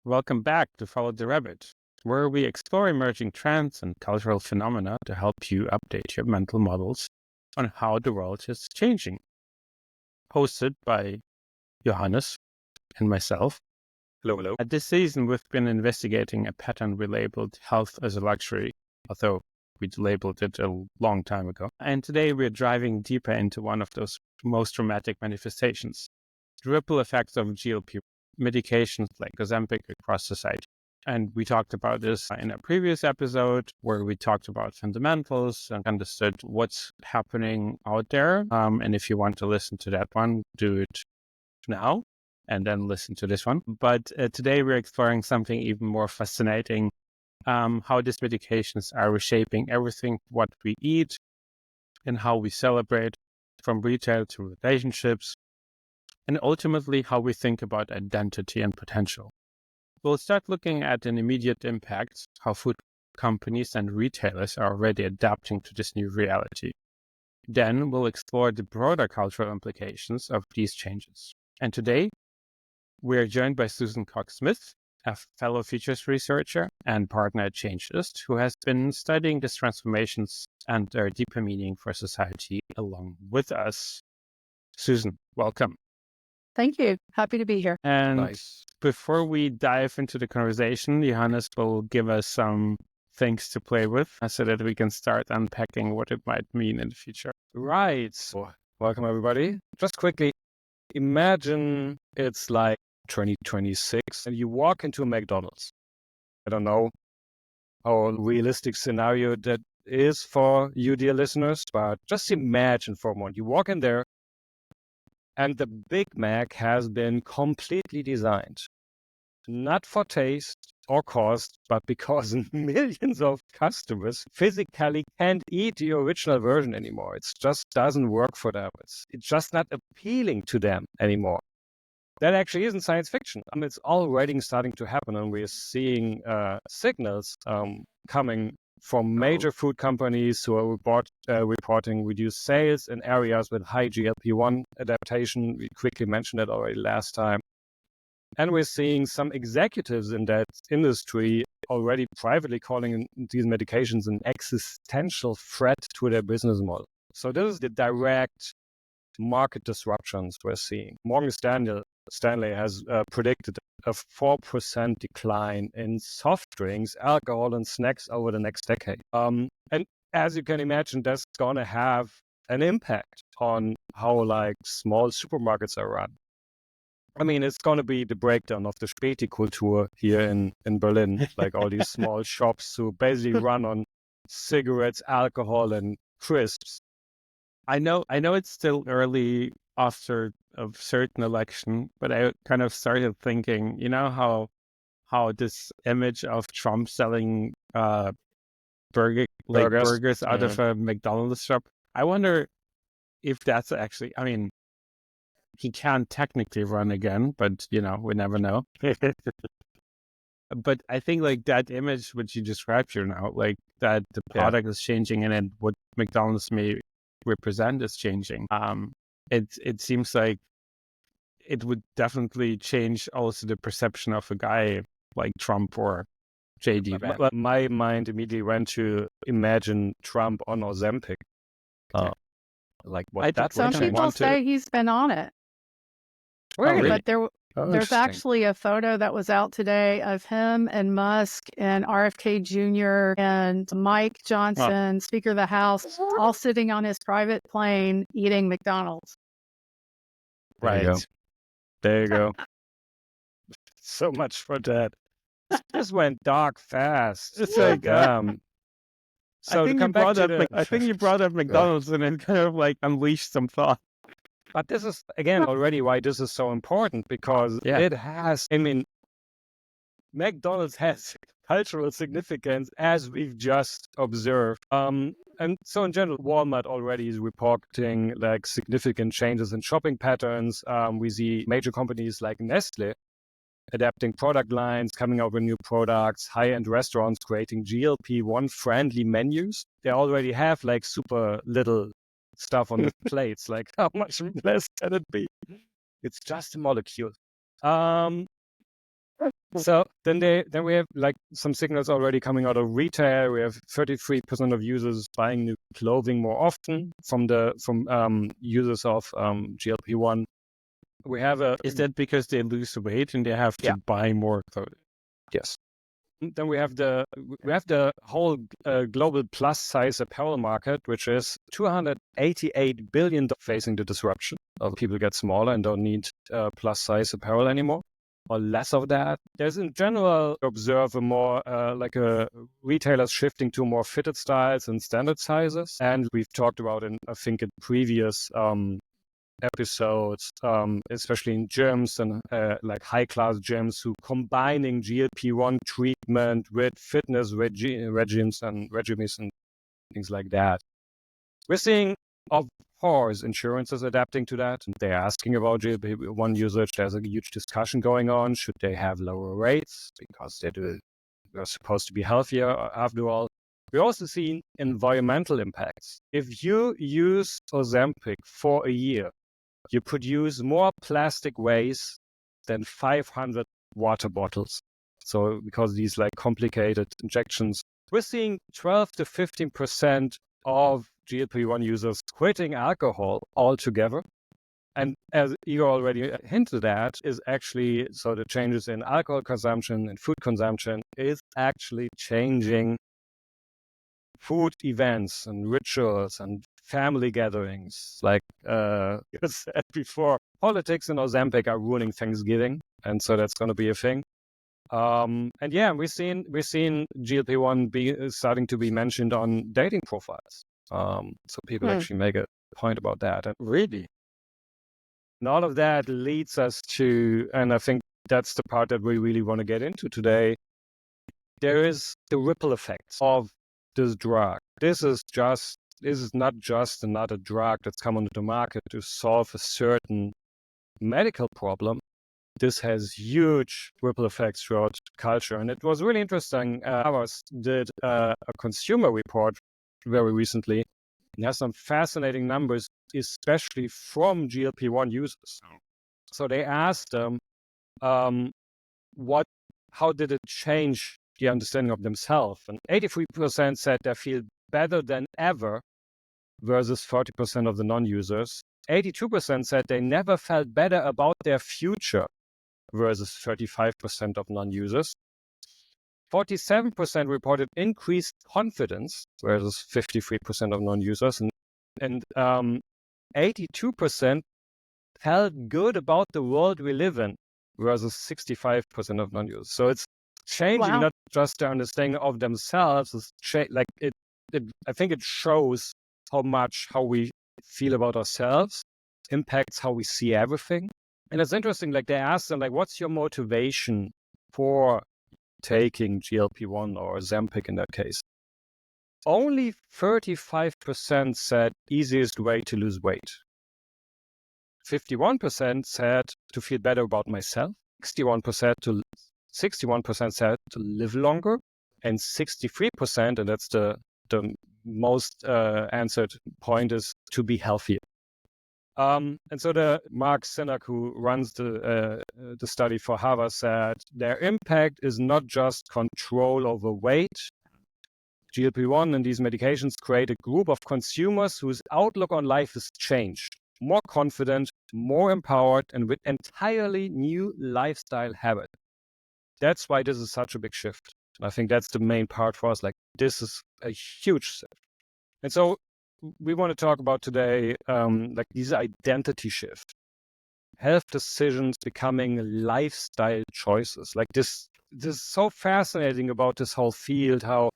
Welcome back to Follow the Rabbit, where we explore emerging trends and cultural phenomena to help you update your mental models on how the world is changing. Hosted by Johannes and myself. Hello, hello. At this season, we've been investigating a pattern we labeled health as a luxury, although we labeled it a long time ago. And today we're driving deeper into one of those most dramatic manifestations, the ripple effects of GLP medications like Ozempic across society. And we talked about this in a previous episode where we talked about fundamentals and understood what's happening out there. And if you want to listen to that one, do it now and then listen to this one. But today we're exploring something even more fascinating, how these medications are reshaping everything, what we eat and how we celebrate, from retail to relationships, and ultimately how we think about identity and potential. We'll start looking at an immediate impact, how food companies and retailers are already adapting to this new reality. Then we'll explore the broader cultural implications of these changes. And today, we are joined by Susan Cox-Smith, a fellow features researcher and partner at Changelist, who has been studying these transformations and their deeper meaning for society along with us. Susan, welcome. Thank you. Happy to be here. And before we dive into the conversation, Johannes will give us some things to play with so that we can start unpacking what it might mean in the future. Right. So, welcome, everybody. Just quickly, imagine it's like 2026 and you walk into a McDonald's. I don't know how realistic scenario that is for you, dear listeners, but just imagine for a moment. You walk in there, and the Big Mac has been completely designed, not for taste or cost, but because millions of customers physically can't eat the original version anymore. It just doesn't work for them. It's just not appealing to them anymore. That actually isn't science fiction. I mean, it's already starting to happen, and we're seeing signals coming from major food companies who are reporting reduced sales in areas with high GLP-1 adaptation. We quickly mentioned that already last time. And we're seeing some executives in that industry already privately calling these medications an existential threat to their business model. So this is the direct market disruptions we're seeing. Morgan Stanley has predicted a 4% decline in soft drinks, alcohol, and snacks over the next decade. And as you can imagine, that's going to have an impact on how small supermarkets are run. I mean, it's going to be the breakdown of the Späti-Kultur here in Berlin, like all these small shops who basically run on cigarettes, alcohol, and crisps. I know it's still early after a certain election, but I kind of started thinking, you know, how this image of Trump selling burgers out of a McDonald's shop. I wonder if that's actually, I mean, he can technically run again, but we never know. But I think that image which you described here now, that the product is changing and then what McDonald's may represent is changing. It seems like it would definitely change also the perception of a guy like Trump or JD. But my mind immediately went to imagine Trump on Ozempic. Some people say he's been on it. Really? But there's actually a photo that was out today of him and Musk and RFK Jr. and Mike Johnson, Speaker of the House, all sitting on his private plane eating McDonald's. Right. There you go. So much for that. This went dark fast. It's like so I think you brought up McDonald's and then kind of unleashed some thought. But this is, again, already why this is so important, because it has, I mean, McDonald's has cultural significance, as we've just observed. And so in general, Walmart already is reporting significant changes in shopping patterns. We see major companies like Nestle adapting product lines, coming out with new products, high-end restaurants creating GLP-1 friendly menus. They already have super little stuff on the plates. How much less can it be? It's just a molecule. So then we have like some signals already coming out of retail. We have 33% of users buying new clothing more often from users of GLP-1. We have Is that because they lose weight and they have to buy more clothing? Yes. Then we have the whole global plus size apparel market, which is $288 billion, facing the disruption of people get smaller and don't need plus size apparel anymore, or less of that. There's in general observe a more like a retailers shifting to more fitted styles and standard sizes, and we've talked about in previous episodes, especially in gyms and like high-class gyms who combining GLP-1 treatment with fitness regimes and things like that. We're seeing, of course, insurances adapting to that. They're asking about GLP-1 usage. There's a huge discussion going on. Should they have lower rates because they're supposed to be healthier after all? We're also seeing environmental impacts. If you use Ozempic for a year, you produce more plastic waste than 500 water bottles. So because these like complicated injections, we're seeing 12 to 15% of GLP-1 users quitting alcohol altogether. And as Igor already hinted at, is actually, so the changes in alcohol consumption and food consumption is actually changing food events and rituals and family gatherings. Like you said before, politics and Ozempic are ruining Thanksgiving, and so that's going to be a thing. And yeah, we've seen GLP-1 starting to be mentioned on dating profiles. So people actually make a point about that. And really, and all of that leads us to, and I think that's the part that we really want to get into today. There is the ripple effects of this drug. This is not just another drug that's come onto the market to solve a certain medical problem. This has huge ripple effects throughout culture. And it was really interesting. Ours did a consumer report very recently. It has some fascinating numbers, especially from GLP-1 users. So they asked them, how did it change the understanding of themselves? And 83% said they feel better than ever versus 40% of the non-users. 82% said they never felt better about their future versus 35% of non-users. 47% reported increased confidence versus 53% of non-users. And 82% felt good about the world we live in versus 65% of non-users. So it's changing not just their understanding of themselves. I think it shows how we feel about ourselves, impacts how we see everything. And it's interesting, like they asked them, like, what's your motivation for taking GLP-1 or Ozempic in that case? Only 35% said easiest way to lose weight. 51% said to feel better about myself. 61% said to live longer, and 63%, and that's the most answered point, is to be healthier. And so the Mark Sinek, who runs the study for Harvard, said their impact is not just control over weight. GLP-1 and these medications create a group of consumers whose outlook on life is changed, more confident, more empowered, and with entirely new lifestyle habits. That's why this is such a big shift. And I think that's the main part for us. Like, this is a huge shift. And so we want to talk about today, like these identity shift, health decisions becoming lifestyle choices. Like this is so fascinating about this whole field, how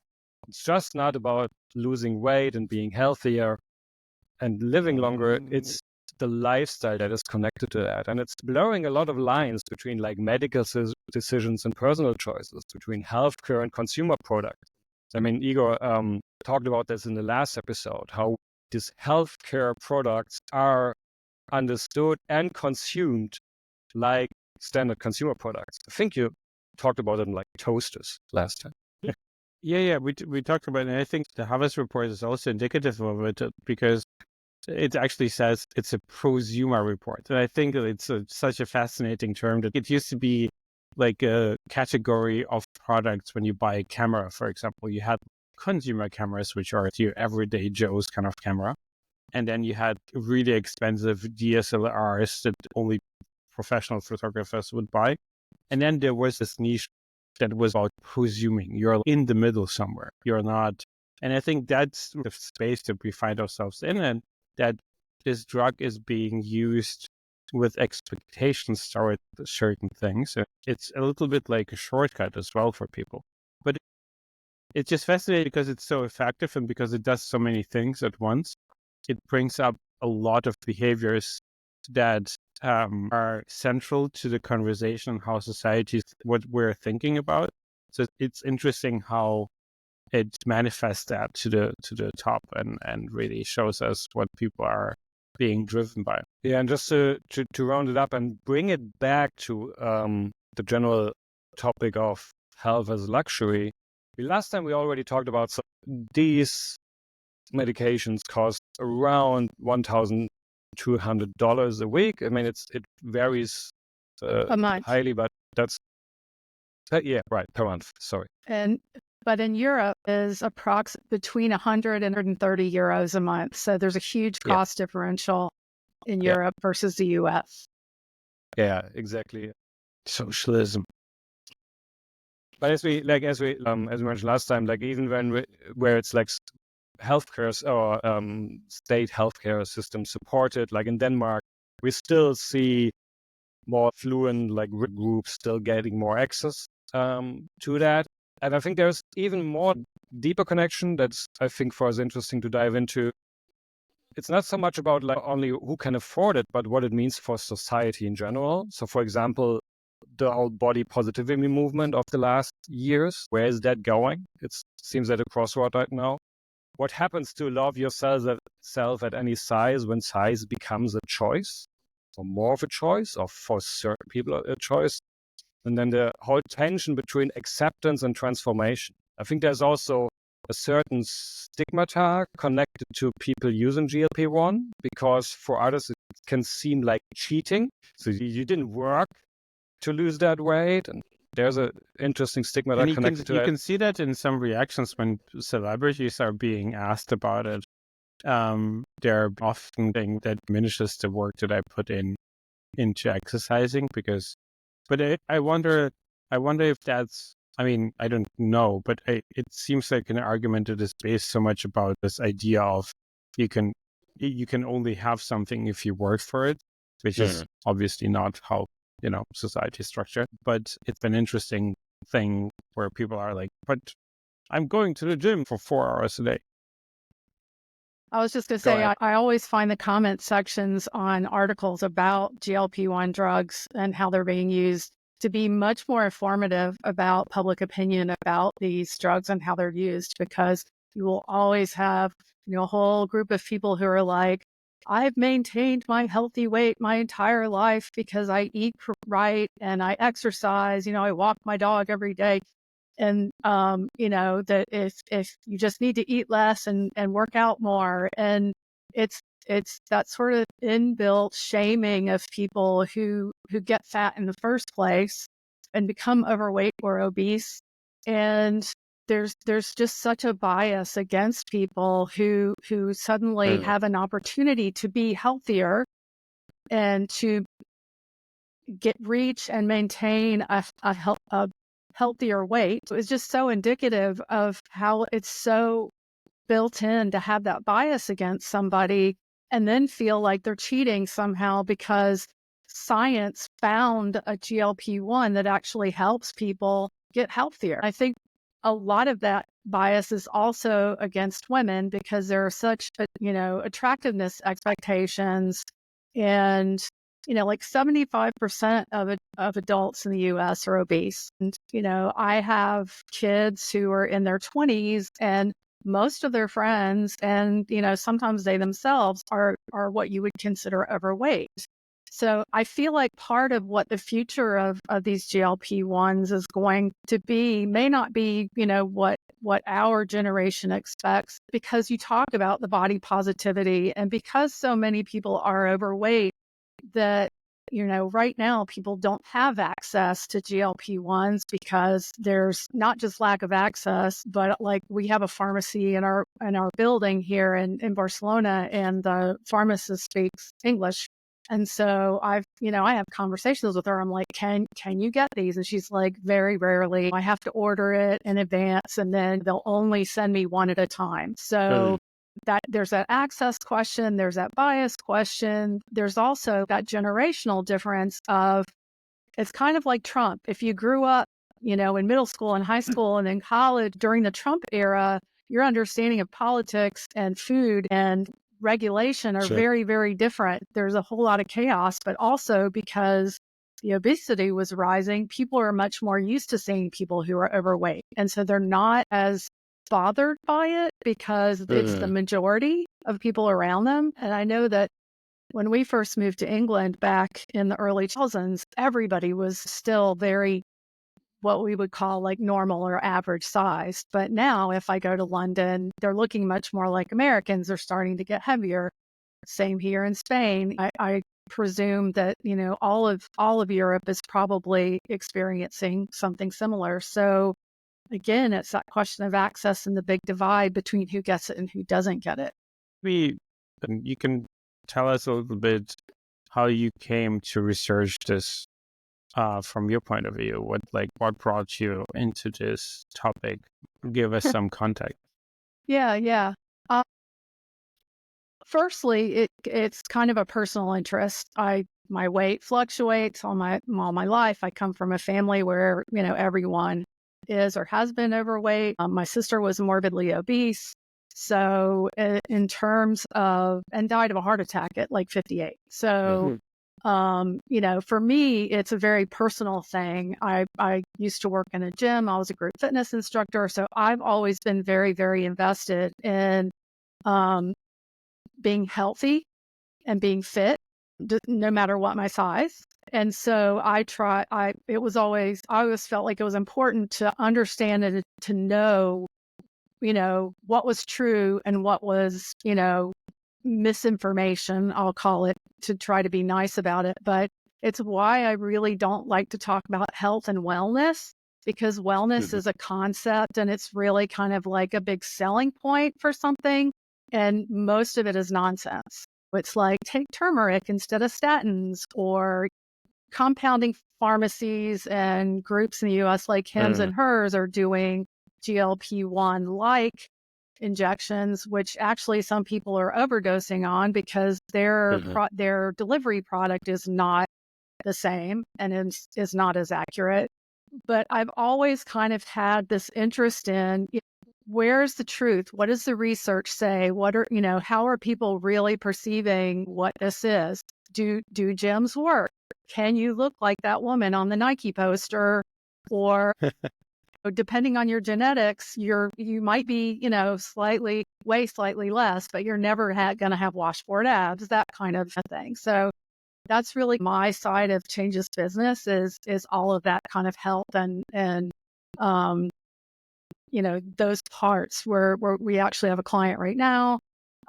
it's just not about losing weight and being healthier and living longer. It's the lifestyle that is connected to that. And it's blurring a lot of lines between like medical decisions and personal choices, between healthcare and consumer products. I mean, Igor talked about this in the last episode, how these healthcare products are understood and consumed like standard consumer products. I think you talked about it in like toasters last time. Yeah, we talked about it. And I think the Harvard report is also indicative of it because it actually says it's a prosumer report. And I think that it's such a fascinating term that it used to be like a category of products when you buy a camera, for example. You had consumer cameras, which are your everyday Joe's kind of camera. And then you had really expensive DSLRs that only professional photographers would buy. And then there was this niche that was about prosuming. You're in the middle somewhere. You're not. And I think that's the space that we find ourselves in, and that this drug is being used with expectations toward certain things. It's a little bit like a shortcut as well for people. But it's just fascinating because it's so effective and because it does so many things at once. It brings up a lot of behaviors that are central to the conversation, how societies, what we're thinking about. So it's interesting how it manifests that to the top and really shows us what people are being driven by. Yeah, and just to round it up and bring it back to the general topic of health as luxury. Last time we already talked about these medications cost around $1,200 a week. I mean, it varies a month. highly, but that's yeah, right, per month. Sorry. But in Europe is between 100 and 130 euros a month. So there's a huge cost differential in Europe versus the US. Yeah, exactly. Socialism. But as we mentioned last time, like even where it's like healthcare or state healthcare system supported, like in Denmark, we still see more affluent like groups still getting more access to that. And I think there's even more deeper connection that's, I think, for us interesting to dive into. It's not so much about like only who can afford it, but what it means for society in general. So, for example, the whole body positivity movement of the last years, where is that going? It seems at a crossroad right now. What happens to love yourself at any size when size becomes a choice, or more of a choice, or for certain people a choice? And then the whole tension between acceptance and transformation. I think there's also a certain stigmata connected to people using GLP-1, because for others it can seem like cheating. So you didn't work to lose that weight, and there's an interesting stigmata connected to that. You can see that in some reactions when celebrities are being asked about it. They're often saying that diminishes the work that I put into exercising, because. But I wonder if that's. I mean, I don't know, but it seems like an argument that is based so much about this idea of you can only have something if you work for it, which is obviously not how society is structured. But it's an interesting thing where people are like, but I'm going to the gym for 4 hours a day. I was just going to say, I always find the comment sections on articles about GLP-1 drugs and how they're being used to be much more informative about public opinion about these drugs and how they're used, because you will always have a whole group of people who are like, I've maintained my healthy weight my entire life because I eat right and I exercise, I walk my dog every day. And, that if you just need to eat less and work out more, and it's that sort of inbuilt shaming of people who get fat in the first place and become overweight or obese. And there's just such a bias against people who suddenly have an opportunity to be healthier and to reach and maintain a healthier weight. So it's just so indicative of how it's so built in to have that bias against somebody and then feel like they're cheating somehow because science found a GLP-1 that actually helps people get healthier. I think a lot of that bias is also against women because there are such, attractiveness expectations, and like 75% of adults in the U.S. are obese. And, I have kids who are in their 20s, and most of their friends and, sometimes they themselves are what you would consider overweight. So I feel like part of what the future of these GLP-1s is going to be may not be, what our generation expects, because you talk about the body positivity, and because so many people are overweight, that right now people don't have access to GLP-1s because there's not just lack of access, but like we have a pharmacy in our building here in Barcelona, and the pharmacist speaks English. And so I have conversations with her. I'm like, can you get these? And she's like, very rarely. I have to order it in advance, and then they'll only send me one at a time. So that there's that access question, there's that bias question. There's also that generational difference of, it's kind of like Trump. If you grew up, in middle school and high school and in college during the Trump era, your understanding of politics and food and regulation are very, very different. There's a whole lot of chaos, but also because the obesity was rising, people are much more used to seeing people who are overweight. And so they're not as bothered by it because it's the majority of people around them. And I know that when we first moved to England back in the early 2000s, everybody was still very what we would call like normal or average size. But now if I go to London, they're looking much more like Americans. They're starting to get heavier. Same here in Spain. I presume that, all of Europe is probably experiencing something similar. So again, it's that question of access and the big divide between who gets it and who doesn't get it. You can tell us a little bit how you came to research this from your point of view. What brought you into this topic? Give us some context. Yeah. Firstly, it's kind of a personal interest. My weight fluctuates all my life. I come from a family where, everyone is or has been overweight. My sister was morbidly obese. So in terms of, and died of a heart attack at like 58. So, for me, it's a very personal thing. I used to work in a gym. I was a group fitness instructor. So I've always been very, very invested in being healthy and being fit, no matter what my size. And so I always felt like it was important to understand and to know, what was true and what was, misinformation, I'll call it, to try to be nice about it. But it's why I really don't like to talk about health and wellness, because wellness is a concept and it's really kind of like a big selling point for something. And most of it is nonsense. It's like, take turmeric instead of statins, or compounding pharmacies and groups in the US like Hims and Hers are doing GLP-1 like injections, which actually some people are overdosing on because their delivery product is not the same and is not as accurate. But I've always kind of had this interest in, where's the truth? What does the research say? How are people really perceiving what this is? Do gyms work? Can you look like that woman on the Nike poster? Or depending on your genetics, you might be, weigh slightly less, but you're never going to have washboard abs, that kind of thing. So that's really my side of Change's business is all of that kind of health and those parts where we actually have a client right now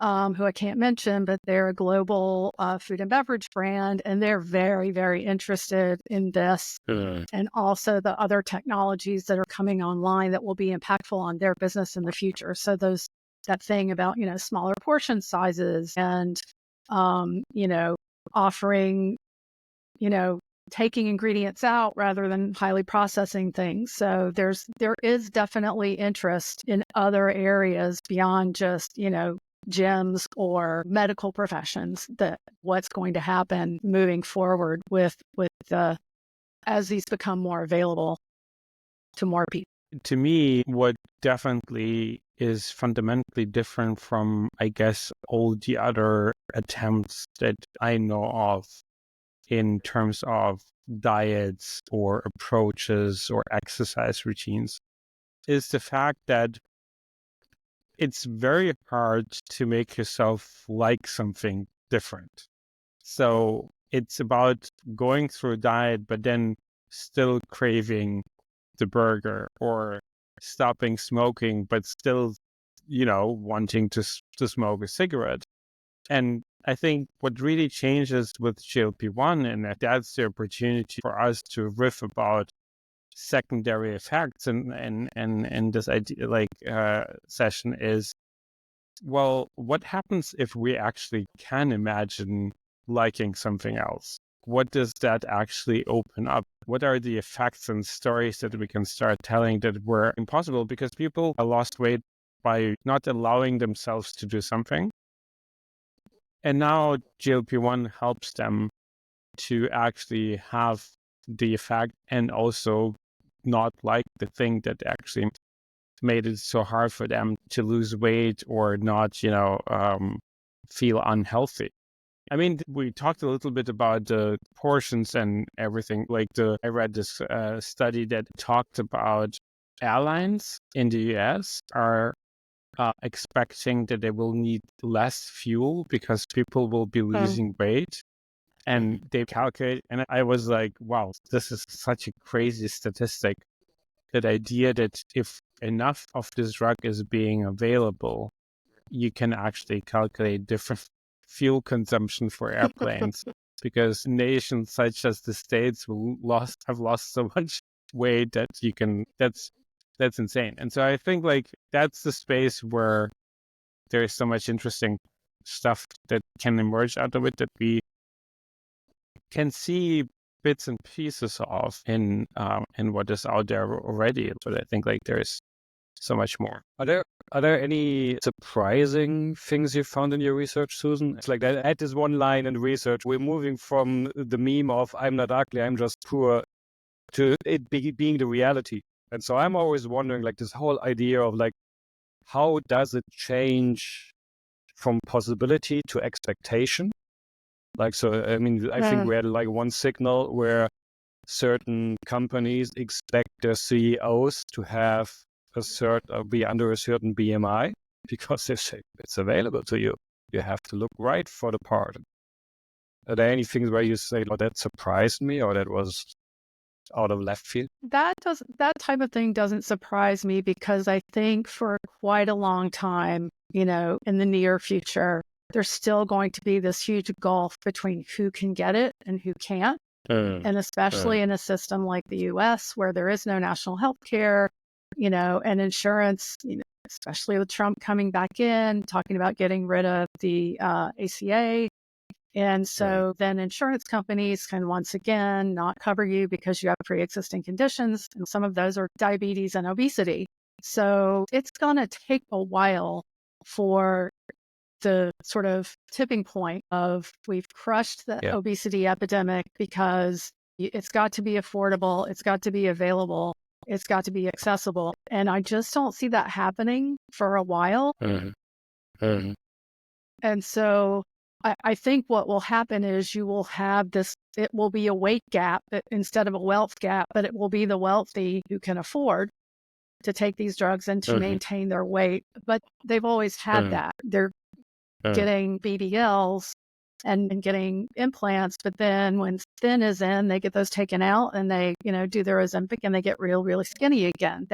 who I can't mention, but they're a global food and beverage brand, and they're very, very interested in this and also the other technologies that are coming online that will be impactful on their business in the future. So that thing about, smaller portion sizes and, offering, taking ingredients out rather than highly processing things. So there is definitely interest in other areas beyond just, gyms or medical professions, that what's going to happen moving forward with as these become more available to more people. To me, what definitely is fundamentally different from, I guess, all the other attempts that I know of in terms of diets or approaches or exercise routines is the fact that it's very hard to make yourself like something different. So it's about going through a diet, but then still craving the burger, or stopping smoking, but still, wanting to smoke a cigarette. And I think what really changes with GLP-1, and that's the opportunity for us to riff about secondary effects and this idea session is, well, what happens if we actually can imagine liking something else? What does that actually open up? What are the effects and stories that we can start telling that were impossible because people lost weight by not allowing themselves to do something? And now GLP-1 helps them to actually have the effect and also not like the thing that actually made it so hard for them to lose weight or not, feel unhealthy. I mean, we talked a little bit about the portions and everything. I read this study that talked about airlines in the US are expecting that they will need less fuel because people will be losing weight. And they calculate, and I was like, wow, this is such a crazy statistic. That idea that if enough of this drug is being available, you can actually calculate different fuel consumption for airplanes because nations such as the States have lost so much weight that that's insane. And so I think that's the space where there is so much interesting stuff that can emerge out of it that we can see bits and pieces of in what is out there already. But I think there is so much more. Are there any surprising things you found in your research, Susan? It's like that at this one line in research, we're moving from the meme of I'm not ugly, I'm just poor, to it being the reality. And so I'm always wondering, this whole idea of how does it change from possibility to expectation? I think we had one signal where certain companies expect their CEOs to have be under a certain BMI because they say it's available to you. You have to look right for the part. Are there any things where you say, "Oh, that surprised me," or that was out of left field? That type of thing doesn't surprise me because I think for quite a long time, in the near future, there's still going to be this huge gulf between who can get it and who can't. And especially in a system like the US where there is no national health care, and insurance, especially with Trump coming back in, talking about getting rid of the ACA. And so then insurance companies can once again not cover you because you have pre-existing conditions. And some of those are diabetes and obesity. So it's going to take a while for the sort of tipping point of we've crushed the obesity epidemic because it's got to be affordable. It's got to be available. It's got to be accessible. And I just don't see that happening for a while. And so I think what will happen is you will have this, it will be a weight gap instead of a wealth gap, but it will be the wealthy who can afford to take these drugs and to maintain their weight. But they've always had that. They're getting BBLs and getting implants, but then when thin is in, they get those taken out and they, do their Ozempic and they get really skinny again.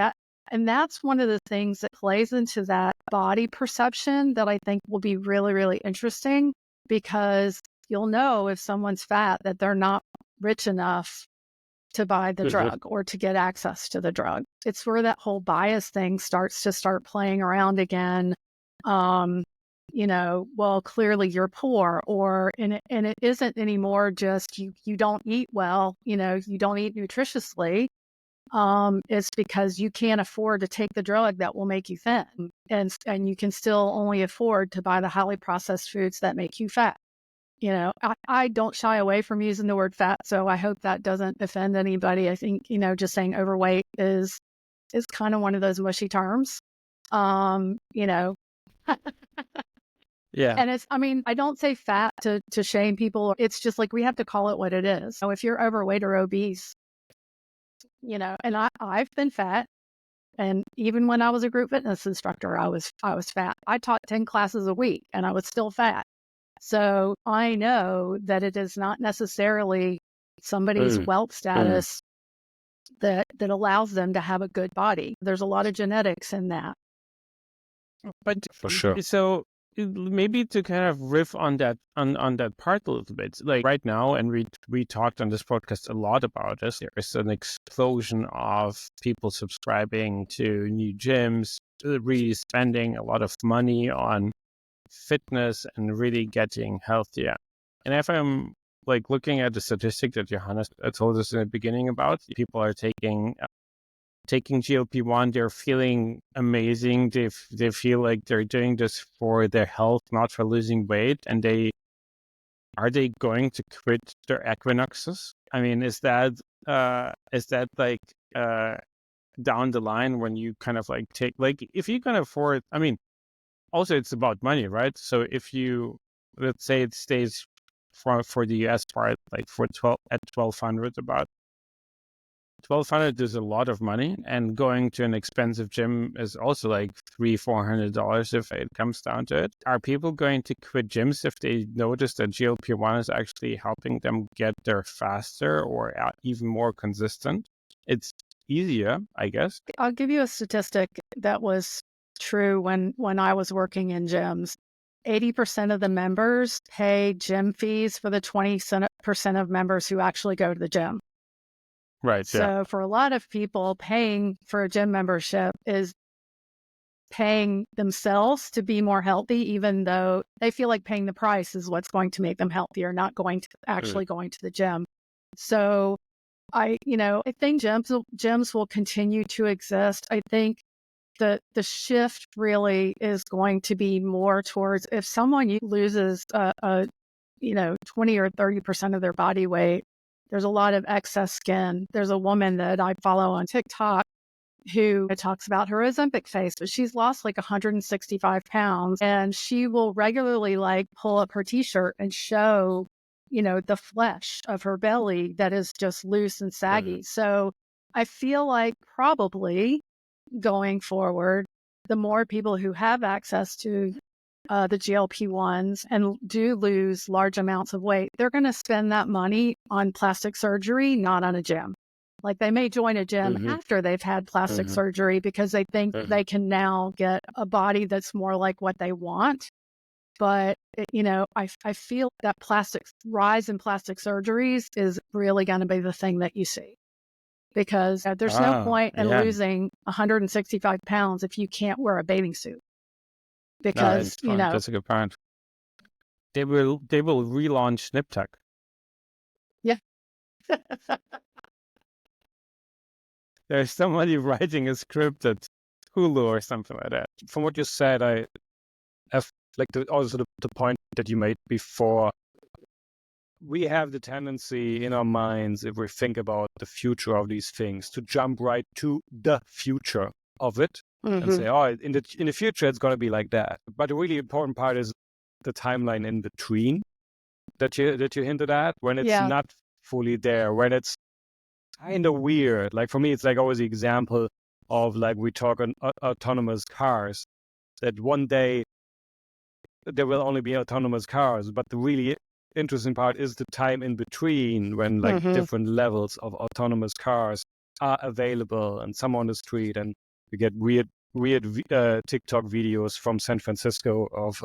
And that's one of the things that plays into that body perception that I think will be really interesting, because you'll know if someone's fat that they're not rich enough to buy the drug or to get access to the drug. It's where that whole bias thing starts playing around again. Well, clearly you're poor, and it isn't anymore just you don't eat well, you don't eat nutritiously. It's because you can't afford to take the drug that will make you thin, and you can still only afford to buy the highly processed foods that make you fat. I don't shy away from using the word fat, so I hope that doesn't offend anybody. I think, just saying overweight is kind of one of those mushy terms. Yeah. And I don't say fat to shame people. It's just we have to call it what it is. So if you're overweight or obese, and I've been fat. And even when I was a group fitness instructor, I was fat. I taught 10 classes a week and I was still fat. So I know that it is not necessarily somebody's wealth status that allows them to have a good body. There's a lot of genetics in that. But for sure. So maybe to kind of riff on that part a little bit, like right now, and we talked on this podcast a lot about this. There is an explosion of people subscribing to new gyms, really spending a lot of money on fitness and really getting healthier. And if I'm like looking at the statistic that Johannes told us in the beginning about, people are taking GLP-1, they're feeling amazing. They feel like they're doing this for their health, not for losing weight. And are they going to quit their equinoxes? I mean, is that like down the line when you kind of like take, like, if you can afford, I mean, also it's about money, right? So if you, let's say it stays for the US part, like for 1200, about 1,200 is a lot of money, and going to an expensive gym is also like $300-400 if it comes down to it. Are people going to quit gyms if they notice that GLP-1 is actually helping them get there faster or even more consistent? It's easier, I guess. I'll give you a statistic that was true when I was working in gyms. 80% of the members pay gym fees for the 20% of members who actually go to the gym. Right. So for a lot of people, paying for a gym membership is paying themselves to be more healthy, even though they feel like paying the price is what's going to make them healthier, not going to actually going to the gym. So I think gyms will continue to exist. I think the shift really is going to be more towards, if someone loses 20 or 30% of their body weight, there's a lot of excess skin. There's a woman that I follow on TikTok who talks about her Ozempic face, but she's lost like 165 pounds, and she will regularly like pull up her t-shirt and show, the flesh of her belly that is just loose and saggy. So I feel like probably going forward, the more people who have access to the GLP-1s and do lose large amounts of weight, they're going to spend that money on plastic surgery, not on a gym. Like they may join a gym after they've had plastic surgery because they think they can now get a body that's more like what they want. But, I feel that rise in plastic surgeries is really going to be the thing that you see. Because there's no point in losing 165 pounds if you can't wear a bathing suit. Because, that's a good point. They will relaunch SnipTech. Yeah. There's somebody writing a script at Hulu or something like that. From what you said, I have like the point that you made before. We have the tendency in our minds, if we think about the future of these things, to jump right to the future of it and say, oh, in the future, it's going to be like that. But the really important part is the timeline in between that you hinted at, when it's not fully there, when it's kind of weird. Like for me, it's like always the example of like we talk on autonomous cars, that one day there will only be autonomous cars, but the really interesting part is the time in between, when like different levels of autonomous cars are available and some on the street, and we get weird TikTok videos from San Francisco of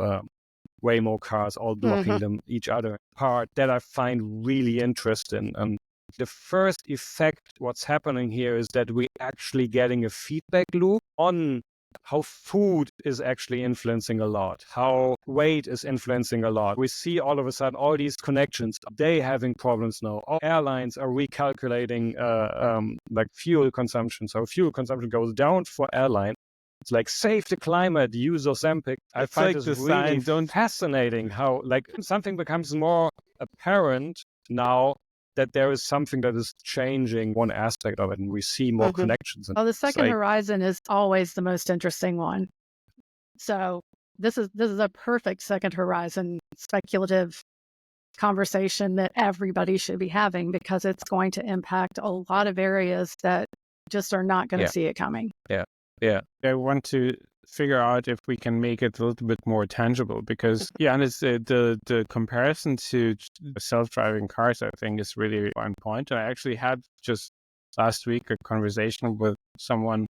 Waymo cars all blocking them each other. Part that I find really interesting. And the first effect, what's happening here, is that we're actually getting a feedback loop on how food is actually influencing a lot, how weight is influencing a lot. We see all of a sudden all these connections. They having problems now. All airlines are recalculating like fuel consumption. So fuel consumption goes down for airline. It's like save the climate, use Ozempic. I find this really fascinating how like something becomes more apparent now, that there is something that is changing one aspect of it, and we see more connections. Well, the second horizon is always the most interesting one. So this is a perfect second horizon speculative conversation that everybody should be having, because it's going to impact a lot of areas that just are not going to see it coming. Yeah. I want to figure out if we can make it a little bit more tangible, because and it's the comparison to self-driving cars, I think, is really one point. And I actually had just last week a conversation with someone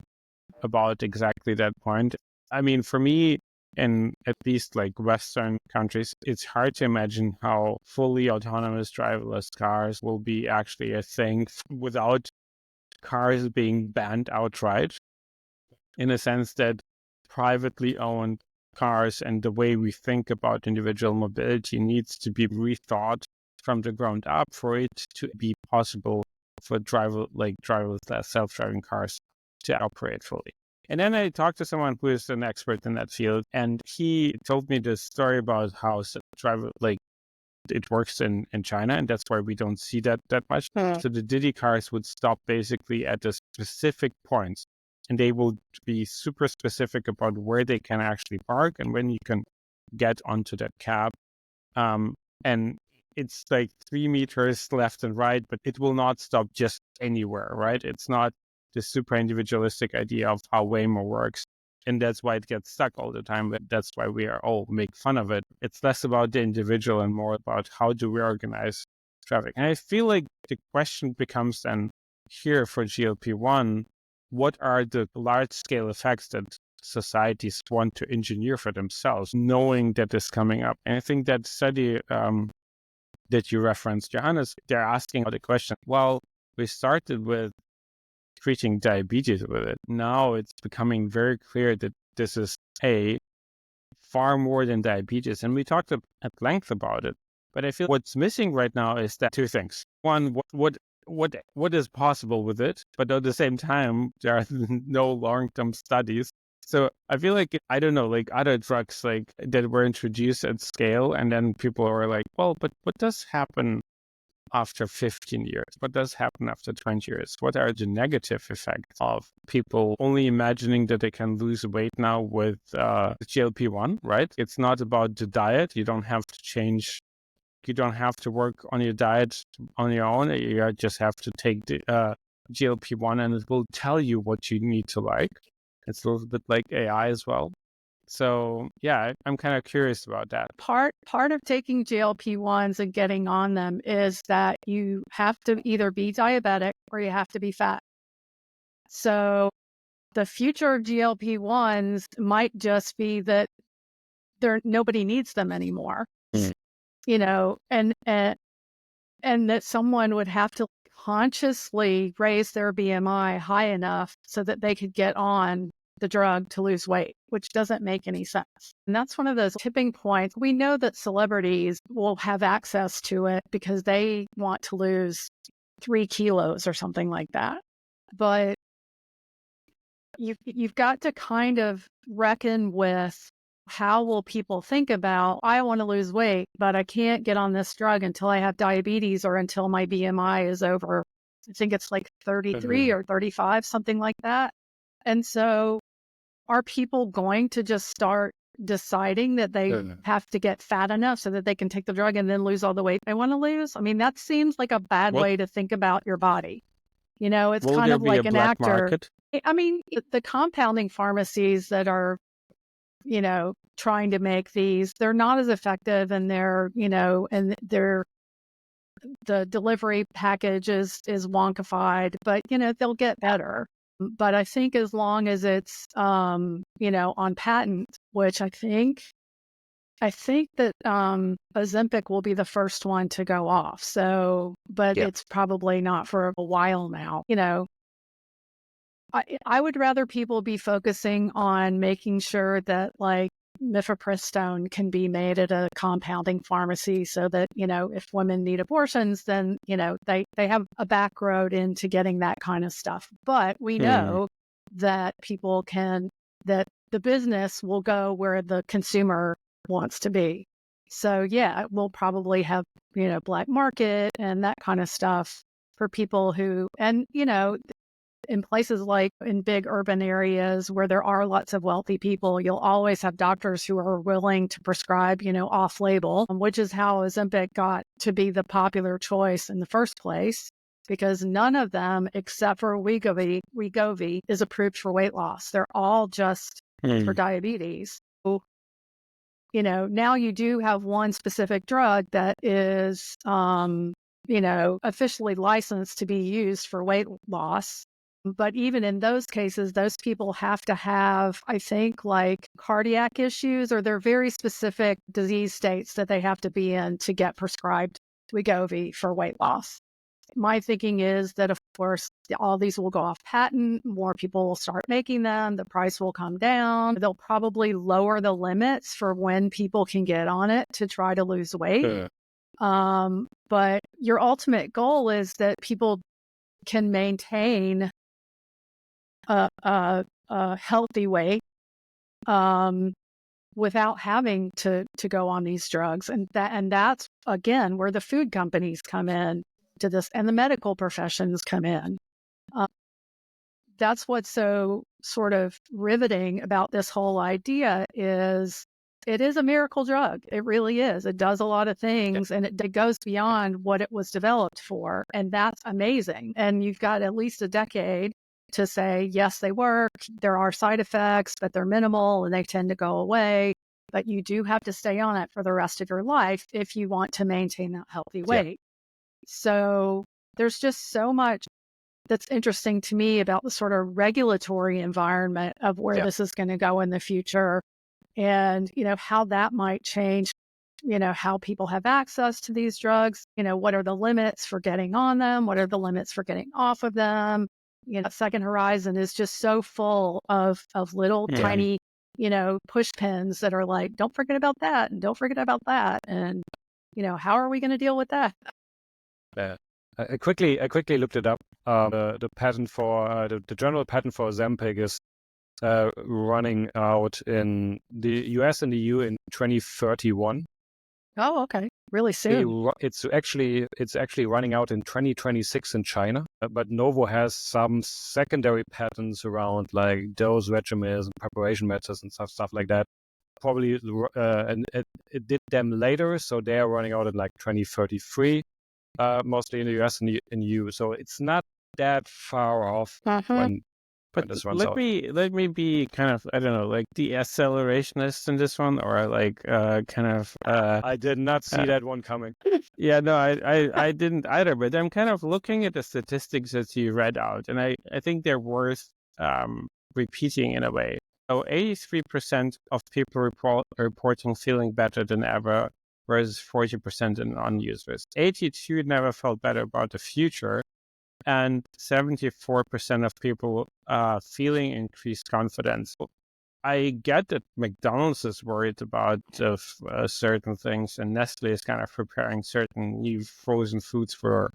about exactly that point. I mean, for me, in at least like Western countries, it's hard to imagine how fully autonomous driverless cars will be actually a thing without cars being banned outright, in a sense that privately owned cars and the way we think about individual mobility needs to be rethought from the ground up for it to be possible for driverless self-driving cars to operate fully. And then I talked to someone who is an expert in that field, and he told me this story about how it works in China, and that's why we don't see that much. So the Didi cars would stop basically at the specific points, and they will be super specific about where they can actually park and when you can get onto that cab. And it's like 3 meters left and right, but it will not stop just anywhere, right? It's not the super individualistic idea of how Waymo works. And that's why it gets stuck all the time. But that's why we are all make fun of it. It's less about the individual and more about how do we organize traffic. And I feel like the question becomes then here for GLP-1, what are the large scale effects that societies want to engineer for themselves, knowing that is coming up? And I think that study that you referenced, Johannes, they're asking the question, well, we started with treating diabetes with it. Now it's becoming very clear that this is far more than diabetes. And we talked at length about it. But I feel what's missing right now is that two things. One, what is possible with it? But at the same time, there are no long-term studies. So I feel like, I don't know, like other drugs like that were introduced at scale, and then people are like, well, but what does happen after 15 years? What does happen after 20 years? What are the negative effects of people only imagining that they can lose weight now with GLP-1, right? It's not about the diet. You don't have to change. You don't have to work on your diet on your own. You just have to take the GLP-1 and it will tell you what you need to like. It's a little bit like AI as well. So yeah, I'm kind of curious about that. Part of taking GLP-1s and getting on them is that you have to either be diabetic or you have to be fat. So the future of GLP-1s might just be that nobody needs them anymore. You know, and that someone would have to consciously raise their BMI high enough so that they could get on the drug to lose weight, which doesn't make any sense. And that's one of those tipping points. We know that celebrities will have access to it because they want to lose 3 kilos or something like that. But you've got to kind of reckon with how will people think about, I want to lose weight, but I can't get on this drug until I have diabetes or until my BMI is over, I think it's like 33 or 35, something like that. And so are people going to just start deciding that they have to get fat enough so that they can take the drug and then lose all the weight they want to lose? I mean, that seems like a bad way to think about your body. You know, it's kind of like an actor. Market? I mean, the compounding pharmacies that are, you know, trying to make these, they're not as effective, and they're, you know, and the delivery package is wonkified, but, you know, they'll get better. But I think as long as it's, you know, on patent, which I think that Ozempic will be the first one to go off. So, but it's probably not for a while now. You know, I would rather people be focusing on making sure that like mifepristone can be made at a compounding pharmacy so that, you know, if women need abortions, then, you know, they have a back road into getting that kind of stuff. But we know that that the business will go where the consumer wants to be. So yeah, we'll probably have, you know, black market and that kind of stuff for people who, and, you know, in places like in big urban areas where there are lots of wealthy people, you'll always have doctors who are willing to prescribe, you know, off-label, which is how Ozempic got to be the popular choice in the first place, because none of them, except for Wegovy, is approved for weight loss. They're all just for diabetes. So, you know, now you do have one specific drug that is, you know, officially licensed to be used for weight loss. But even in those cases, those people have to have, I think, like cardiac issues, or they're very specific disease states that they have to be in to get prescribed Wegovy for weight loss. My thinking is that, of course, all these will go off patent. More people will start making them. The price will come down. They'll probably lower the limits for when people can get on it to try to lose weight. But your ultimate goal is that people can maintain a healthy weight without having to go on these drugs. And that's, again, where the food companies come in to this, and the medical professions come in. That's what's so sort of riveting about this whole idea is it is a miracle drug. It really is. It does a lot of things, and it goes beyond what it was developed for. And that's amazing. And you've got at least a decade to say, yes, they work. There are side effects, but they're minimal and they tend to go away. But you do have to stay on it for the rest of your life if you want to maintain that healthy weight. So there's just so much that's interesting to me about the sort of regulatory environment of where this is going to go in the future, and, how that might change, how people have access to these drugs, what are the limits for getting on them? What are the limits for getting off of them? Second Horizon is just so full of little tiny, push pins that are like, don't forget about that. And don't forget about that. And, how are we going to deal with that? I quickly looked it up. The patent for the general patent for Ozempic is running out in the US and the EU in 2031. Oh, okay, really soon. It's actually running out in 2026 in China. But Novo has some secondary patents around like dose regimens and preparation methods and stuff like that. Probably, and it did them later, so they are running out in like 2033. Mostly in the US and in EU, so it's not that far off when this runs out. Let me be kind of, I don't know, like the accelerationist in this one, or like I did not see that one coming. Yeah, no, I didn't either, but I'm kind of looking at the statistics that you read out, and I think they're worth repeating in a way. So 83% of people reporting feeling better than ever, whereas 40% in non-users. 82% never felt better about the future, and 74% of people feeling increased confidence. I get that McDonald's is worried about certain things, and Nestle is kind of preparing certain new frozen foods for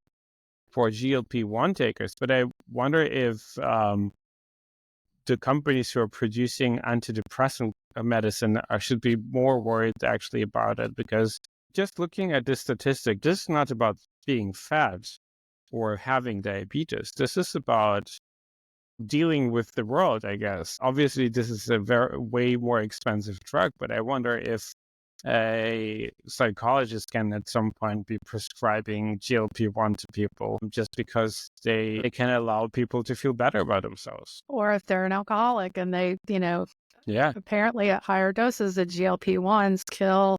GLP-1 takers. But I wonder if the companies who are producing antidepressant medicine should be more worried actually about it, because just looking at this statistic, this is not about being fat or having diabetes. This is about dealing with the world, I guess. Obviously, this is a way more expensive drug, but I wonder if a psychologist can at some point be prescribing GLP-1 to people just because they can allow people to feel better about themselves. Or if they're an alcoholic and they, apparently at higher doses, the GLP-1s kill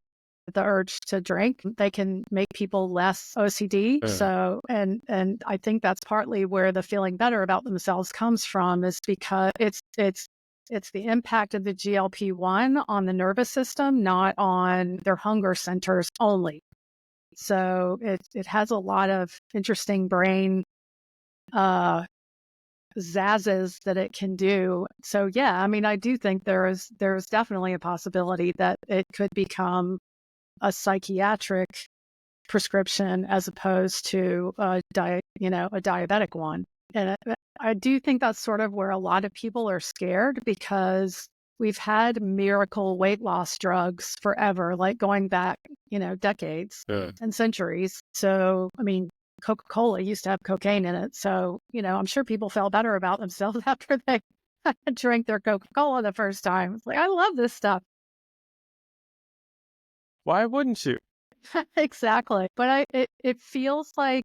the urge to drink. They can make people less OCD. So, and I think that's partly where the feeling better about themselves comes from, is because it's the impact of the GLP-1 on the nervous system, not on their hunger centers only. So it has a lot of interesting brain zazzes that it can do. So yeah, I mean, I do think there's definitely a possibility that it could become a psychiatric prescription as opposed to a diabetic one. And I do think that's sort of where a lot of people are scared, because we've had miracle weight loss drugs forever, like going back, decades and centuries. So, I mean, Coca-Cola used to have cocaine in it. So, I'm sure people felt better about themselves after they drank their Coca-Cola the first time. It's like, I love this stuff. Why wouldn't you? Exactly. But it feels like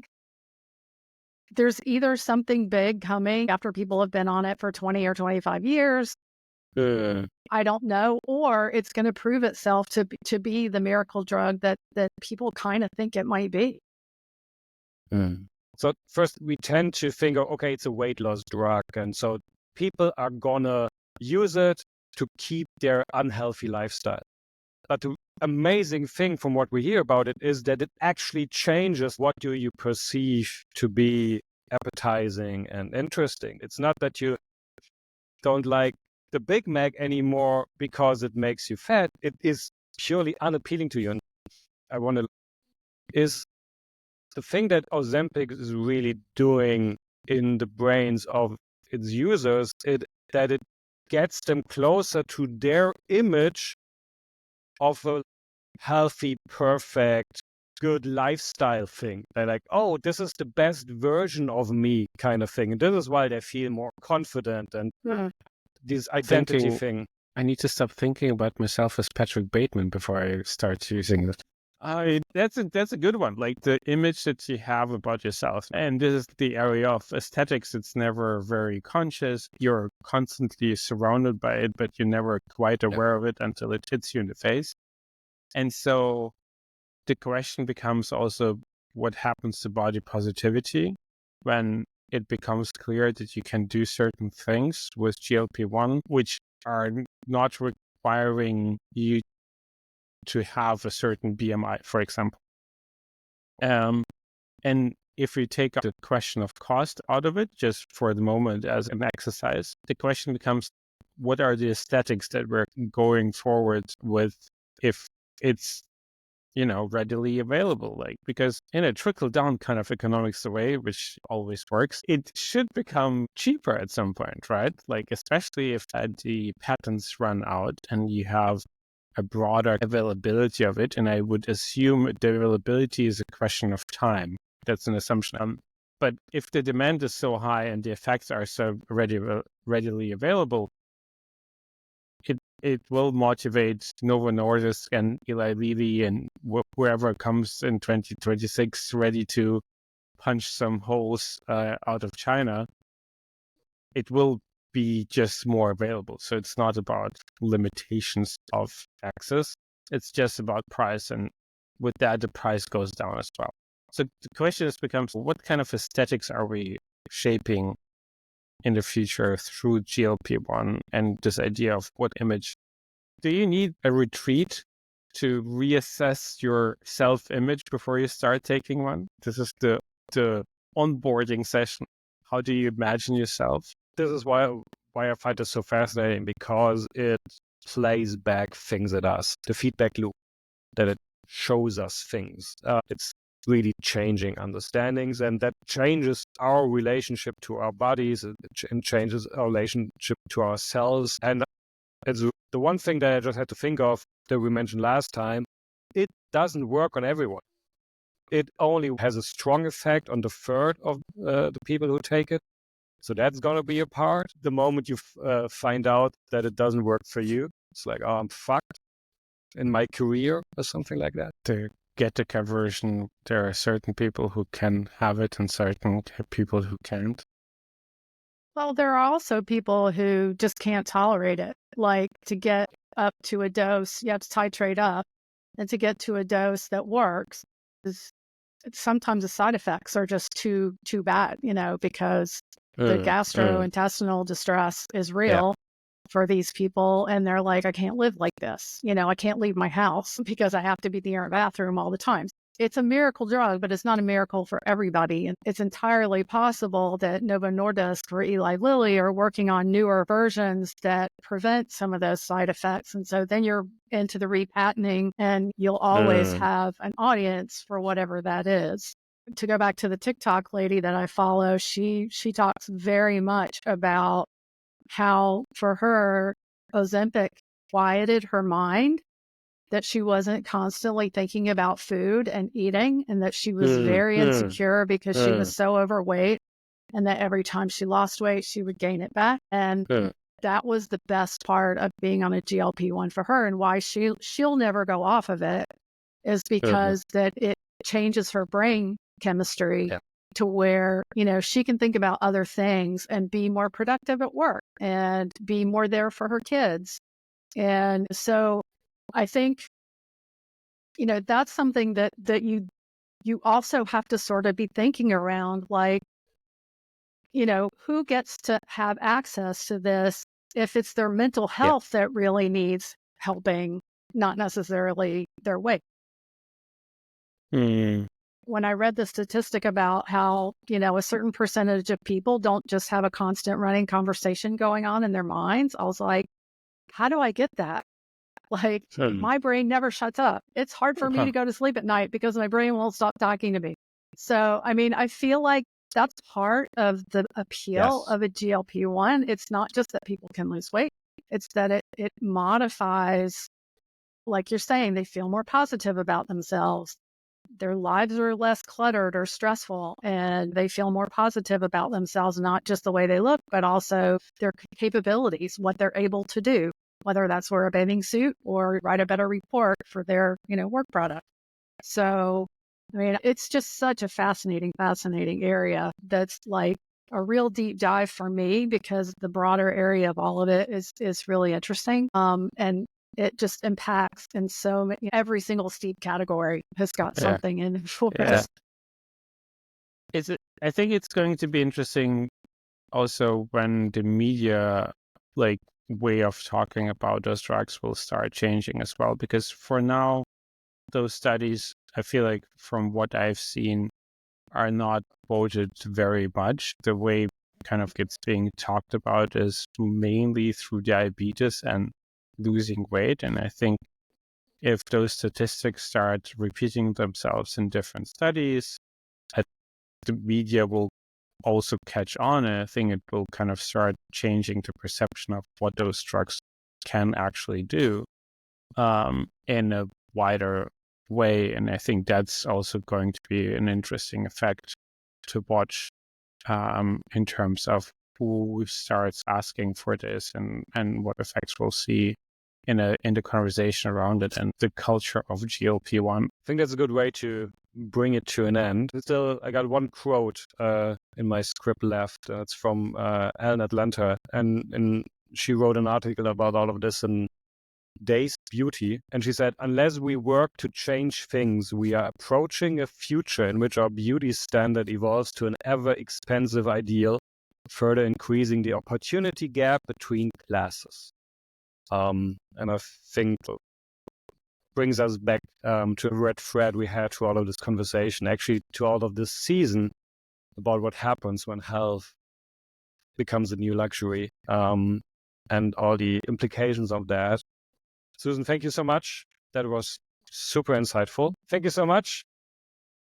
there's either something big coming after people have been on it for 20 or 25 years. I don't know. Or it's going to prove itself to be the miracle drug that people kind of think it might be. So first, we tend to think, okay, it's a weight loss drug. And so people are going to use it to keep their unhealthy lifestyle. But the amazing thing from what we hear about it is that it actually changes what do you perceive to be appetizing and interesting. It's not that you don't like the Big Mac anymore because it makes you fat. It is purely unappealing to you. And I want to is the thing that Ozempic is really doing in the brains of its users, that it gets them closer to their image of a healthy, perfect, good lifestyle thing. They're like, oh, this is the best version of me kind of thing. And this is why they feel more confident and this identity thing. I need to stop thinking about myself as Patrick Bateman before I start using it. That's a good one. Like the image that you have about yourself. And this is the area of aesthetics. It's never very conscious. You're constantly surrounded by it, but you're never quite aware of it until it hits you in the face. And so the question becomes also what happens to body positivity when it becomes clear that you can do certain things with GLP-1, which are not requiring you to have a certain BMI, for example. And if we take the question of cost out of it, just for the moment as an exercise, the question becomes, what are the aesthetics that we're going forward with if it's, readily available? Like, because in a trickle-down kind of economics way, which always works, it should become cheaper at some point, right? Like, especially if the patents run out and you have a broader availability of it. And I would assume the availability is a question of time. That's an assumption. But if the demand is so high and the effects are so readily available, it will motivate Novo Nordisk and Eli Lilly and whoever comes in 2026 ready to punch some holes out of China. It will be just more available. So it's not about limitations of access. It's just about price. And with that, the price goes down as well. So the question becomes, what kind of aesthetics are we shaping in the future through GLP-1 and this idea of what image? Do you need a retreat to reassess your self-image before you start taking one? This is the onboarding session. How do you imagine yourself? This is why I find this so fascinating, because it plays back things at us, the feedback loop, that it shows us things. It's really changing understandings, and that changes our relationship to our bodies, and changes our relationship to ourselves. And it's the one thing that I just had to think of that we mentioned last time. It doesn't work on everyone. It only has a strong effect on the third of the people who take it. So that's going to be a part. The moment you find out that it doesn't work for you, it's like, oh, I'm fucked in my career or something like that. To get the conversion, there are certain people who can have it and certain people who can't. Well, there are also people who just can't tolerate it. Like, to get up to a dose, you have to titrate up. And to get to a dose that works, sometimes the side effects are just too bad, because the gastrointestinal distress is real for these people. And they're like, I can't live like this. I can't leave my house because I have to be near a bathroom all the time. It's a miracle drug, but it's not a miracle for everybody. And it's entirely possible that Novo Nordisk or Eli Lilly are working on newer versions that prevent some of those side effects. And so then you're into the repatenting, and you'll always have an audience for whatever that is. To go back to the TikTok lady that I follow, she talks very much about how, for her, Ozempic quieted her mind, that she wasn't constantly thinking about food and eating, and that she was very insecure because she was so overweight, and that every time she lost weight, she would gain it back. And that was the best part of being on a GLP-1 for her, and why she'll never go off of it is because that it changes her brain chemistry to where, she can think about other things and be more productive at work and be more there for her kids. And so I think, that's something that you you also have to sort of be thinking around like, who gets to have access to this if it's their mental health that really needs helping, not necessarily their weight. When I read the statistic about how, a certain percentage of people don't just have a constant running conversation going on in their minds, I was like, how do I get that? Like, my brain never shuts up. It's hard for me to go to sleep at night because my brain won't stop talking to me. So, I feel like that's part of the appeal of a GLP-1. It's not just that people can lose weight. It's that it modifies, like you're saying, they feel more positive about themselves. Their lives are less cluttered or stressful, and they feel more positive about themselves, not just the way they look, but also their capabilities, what they're able to do, whether that's wear a bathing suit or write a better report for their, work product. So, it's just such a fascinating area that's like a real deep dive for me because the broader area of all of it is really interesting. And it just impacts in so many, every single steep category has got something in it for us. I think it's going to be interesting also when the media way of talking about those drugs will start changing as well, because for now those studies, I feel like from what I've seen, are not quoted very much. The way kind of gets being talked about is mainly through diabetes and losing weight. And I think if those statistics start repeating themselves in different studies, the media will also catch on. And I think it will kind of start changing the perception of what those drugs can actually do in a wider way. And I think that's also going to be an interesting effect to watch in terms of who starts asking for this and what effects we'll see in the conversation around it and the culture of GLP-1. I think that's a good way to bring it to an end. Still, I got one quote in my script left. It's from Ellen Atlanta, and she wrote an article about all of this in Day's Beauty, and she said, unless we work to change things, we are approaching a future in which our beauty standard evolves to an ever-expensive ideal, further increasing the opportunity gap between classes. And I think brings us back to a red thread we had through all of this conversation, actually to all of this season, about what happens when health becomes a new luxury, and all the implications of that. Susan, thank you so much. That was super insightful. Thank you so much.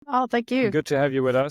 Oh, thank you. Good to have you with us.